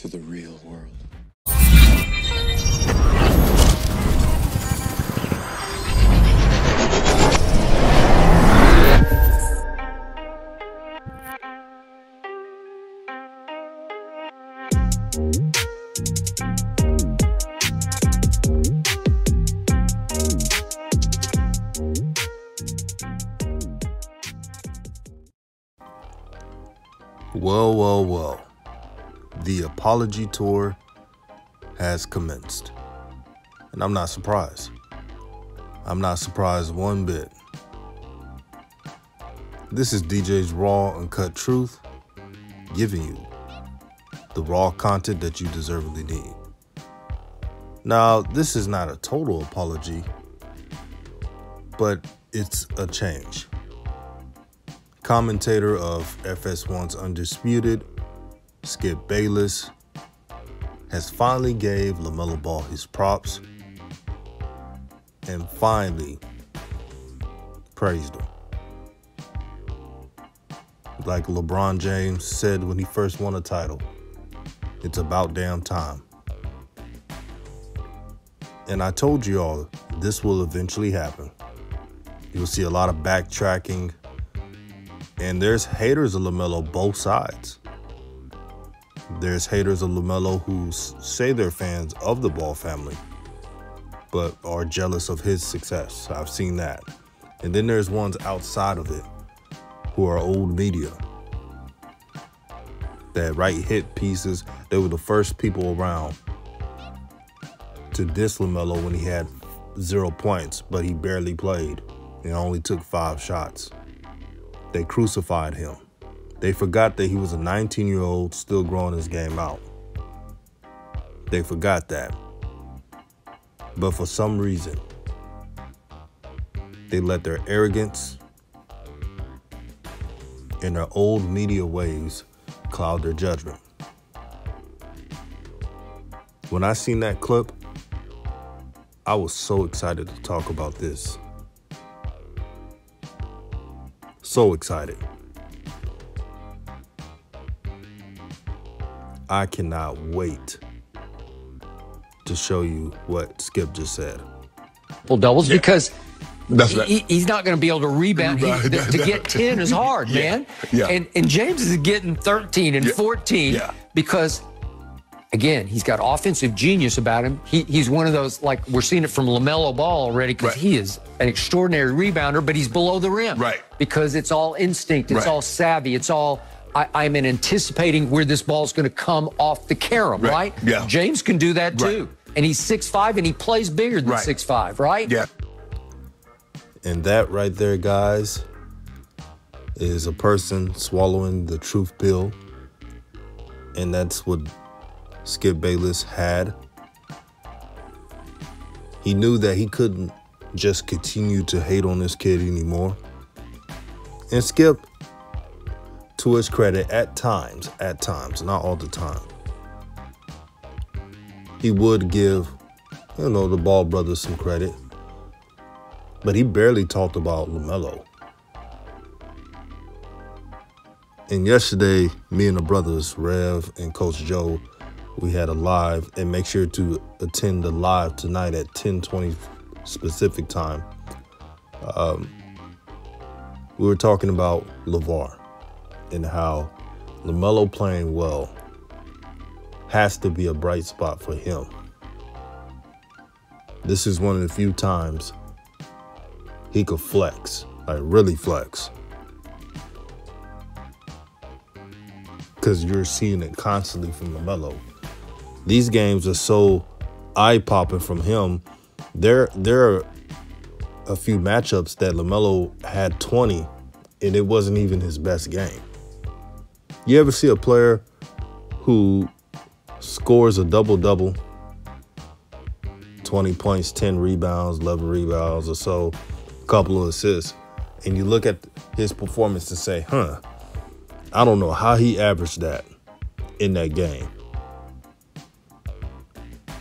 to the real world. Well. The apology tour has commenced. And I'm not surprised. I'm not surprised one bit. This is DJ's Raw Uncut Truth, giving you the raw content that you deservedly need. Now, this is not a total apology, but it's a change. Commentator of FS1's Undisputed, Skip Bayless, has finally gave LaMelo Ball his props and finally praised him. Like LeBron James said when he first won a title, it's about damn time. And I told you all, this will eventually happen. You'll see a lot of backtracking, and there's haters of LaMelo both sides. There's haters of LaMelo who say they're fans of the Ball family, but are jealous of his success. I've seen that. And then there's ones outside of it who are old media that write hit pieces. They were the first people around to diss LaMelo when he had 0 points, but he barely played and only took 5 shots. They crucified him. They forgot that he was a 19-year-old still growing his game out. They forgot that. But for some reason, they let their arrogance and their old media ways cloud their judgment. When I seen that clip, I was so excited to talk about this. So excited. I cannot wait to show you what Skip just said. Doubles because That's right. he's not going to be able to rebound. To get 10 is hard, man. Yeah. And James is getting 13 and 14 because, again, he's got offensive genius about him. He's one of those, like we're seeing it from LaMelo Ball already because he is an extraordinary rebounder, but he's below the rim. Right. Because it's all instinct. It's all savvy. It's all... I'm anticipating where this ball's going to come off the carom, right? Yeah. James can do that too. And he's 6'5", and he plays bigger than 6'5", right? Yeah. And that right there, guys, is a person swallowing the truth pill. And that's what Skip Bayless had. He knew that he couldn't just continue to hate on this kid anymore. And Skip, to his credit, at times, not all the time, he would give, the Ball brothers some credit. But he barely talked about LaMelo. And yesterday, me and the brothers, Rev and Coach Joe, we had a live, and make sure to attend the live tonight at 10:20 specific time. We were talking about LeVar and how LaMelo playing well has to be a bright spot for him. This is one of the few times he could flex, like really flex. Because you're seeing it constantly from LaMelo. These games are so eye-popping from him. There are a few matchups that LaMelo had 20, and it wasn't even his best game. You ever see a player who scores a double-double, 20 points, 10 rebounds, 11 rebounds or so, a couple of assists, and you look at his performance and say, I don't know how he averaged that in that game.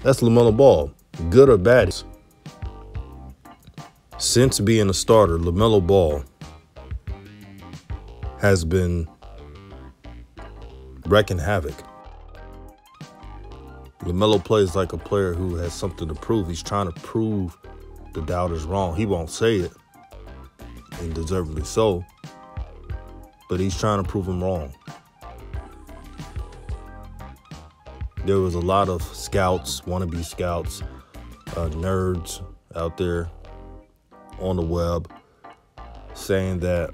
That's LaMelo Ball, good or bad. Since being a starter, LaMelo Ball has been wrecking havoc. LaMelo plays like a player who has something to prove. He's trying to prove the doubters wrong. He won't say it, and deservedly so, but he's trying to prove them wrong. There was a lot of scouts, wannabe scouts, nerds out there on the web saying that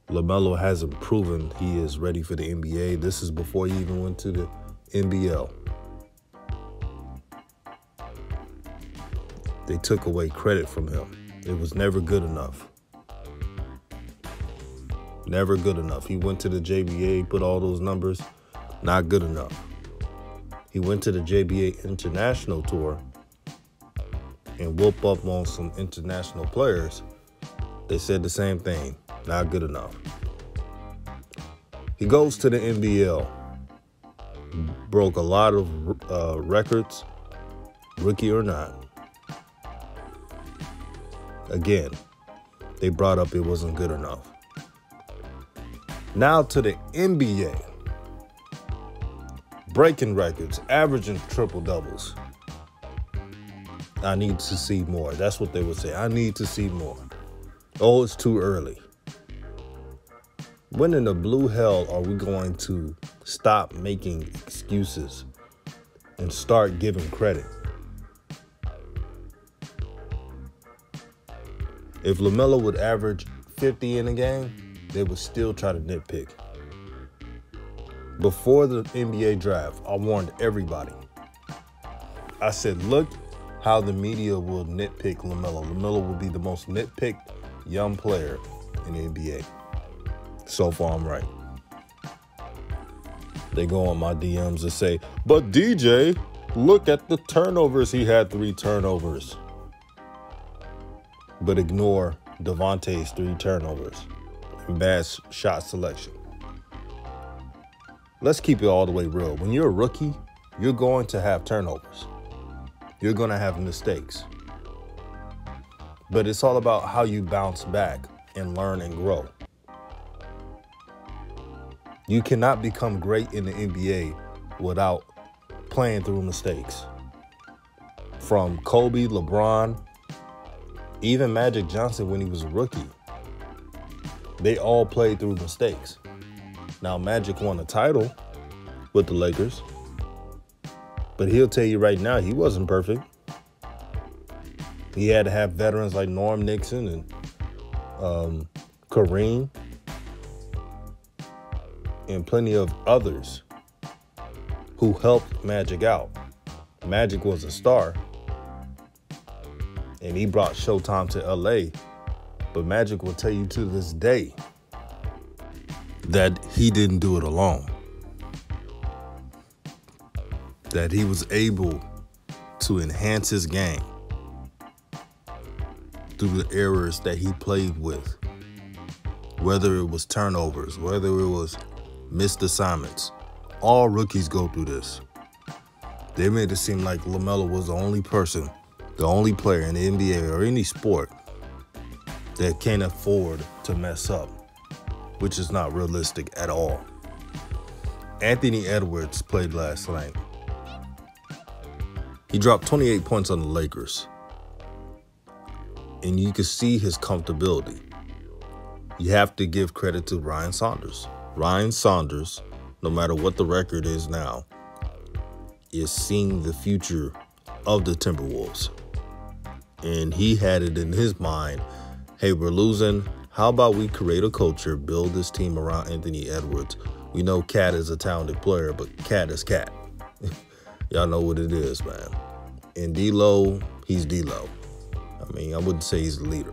LaMelo hasn't proven he is ready for the NBA. This is before he even went to the NBL. They took away credit from him. It was never good enough. Never good enough. He went to the JBA, put all those numbers, not good enough. He went to the JBA International Tour and whooped up on some international players. They said the same thing, not good enough. He goes to the NBL, broke a lot of records, rookie or not. Again, they brought up it wasn't good enough. Now to the NBA. Breaking records, averaging triple-doubles. I need to see more. That's what they would say. I need to see more. Oh, it's too early. When in the blue hell are we going to stop making excuses and start giving credit? If LaMelo would average 50 in a game, they would still try to nitpick. Before the NBA draft, I warned everybody. I said, look how the media will nitpick LaMelo. LaMelo will be the most nitpicked young player in the NBA. So far, I'm right. They go on my DMs and say, but DJ, look at the turnovers. He had 3 turnovers. But ignore Devontae's 3 turnovers and bad shot selection. Let's keep it all the way real. When you're a rookie, you're going to have turnovers. You're going to have mistakes. But it's all about how you bounce back and learn and grow. You cannot become great in the NBA without playing through mistakes. From Kobe, LeBron, even Magic Johnson when he was a rookie, they all played through mistakes. Now, Magic won a title with the Lakers, but he'll tell you right now he wasn't perfect. He had to have veterans like Norm Nixon and Kareem and plenty of others who helped Magic out. Magic was a star, and he brought Showtime to LA, but Magic will tell you to this day that he didn't do it alone. That he was able to enhance his game through the errors that he played with. Whether it was turnovers, whether it was missed assignments. All rookies go through this. They made it seem like LaMelo was the only person, the only player in the NBA or any sport that can't afford to mess up, which is not realistic at all. Anthony Edwards played last night. He dropped 28 points on the Lakers. And you can see his comfortability. You have to give credit to Ryan Saunders. Ryan Saunders, no matter what the record is now, is seeing the future of the Timberwolves. And he had it in his mind, hey, we're losing. How about we create a culture, build this team around Anthony Edwards? We know Cat is a talented player, but Cat is Cat. Y'all know what it is, man. And D-Lo, he's D-Lo. I mean, I wouldn't say he's the leader.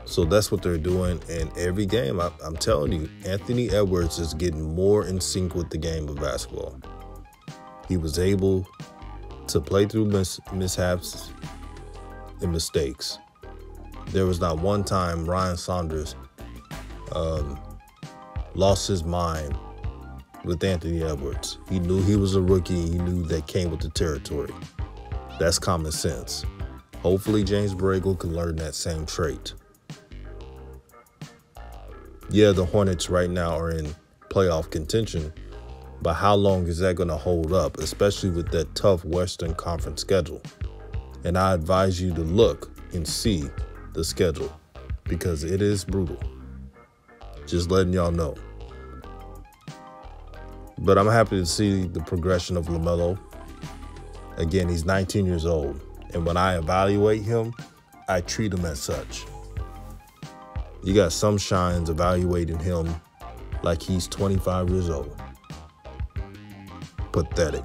So that's what they're doing. And every game, I'm telling you, Anthony Edwards is getting more in sync with the game of basketball. He was able to play through mishaps and mistakes. There was not one time Ryan Saunders lost his mind with Anthony Edwards. He knew he was a rookie. He knew that came with the territory. That's common sense. Hopefully James Borrego can learn that same trait. Yeah, the Hornets right now are in playoff contention, But how long is that going to hold up, especially with that tough Western Conference schedule? And I advise you to look and see the schedule because it is brutal. Just letting y'all know. But I'm happy to see the progression of LaMelo. Again, he's 19 years old. And when I evaluate him, I treat him as such. You got some shines evaluating him like he's 25 years old. Pathetic.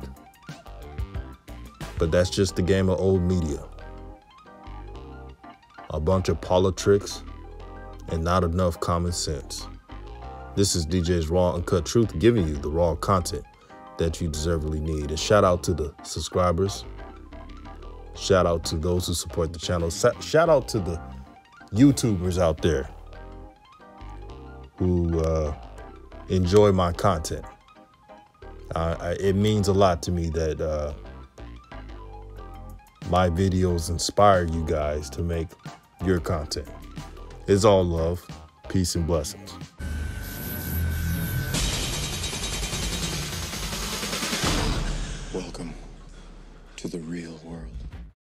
But that's just the game of old media. A bunch of politics and not enough common sense. This is DJ's Raw Uncut Truth, giving you the raw content that you deservedly need. And shout out to the subscribers. Shout out to those who support the channel. Shout out to the YouTubers out there who enjoy my content. It means a lot to me that my videos inspire you guys to make your content. It's all love, peace, and blessings. Welcome to the real world.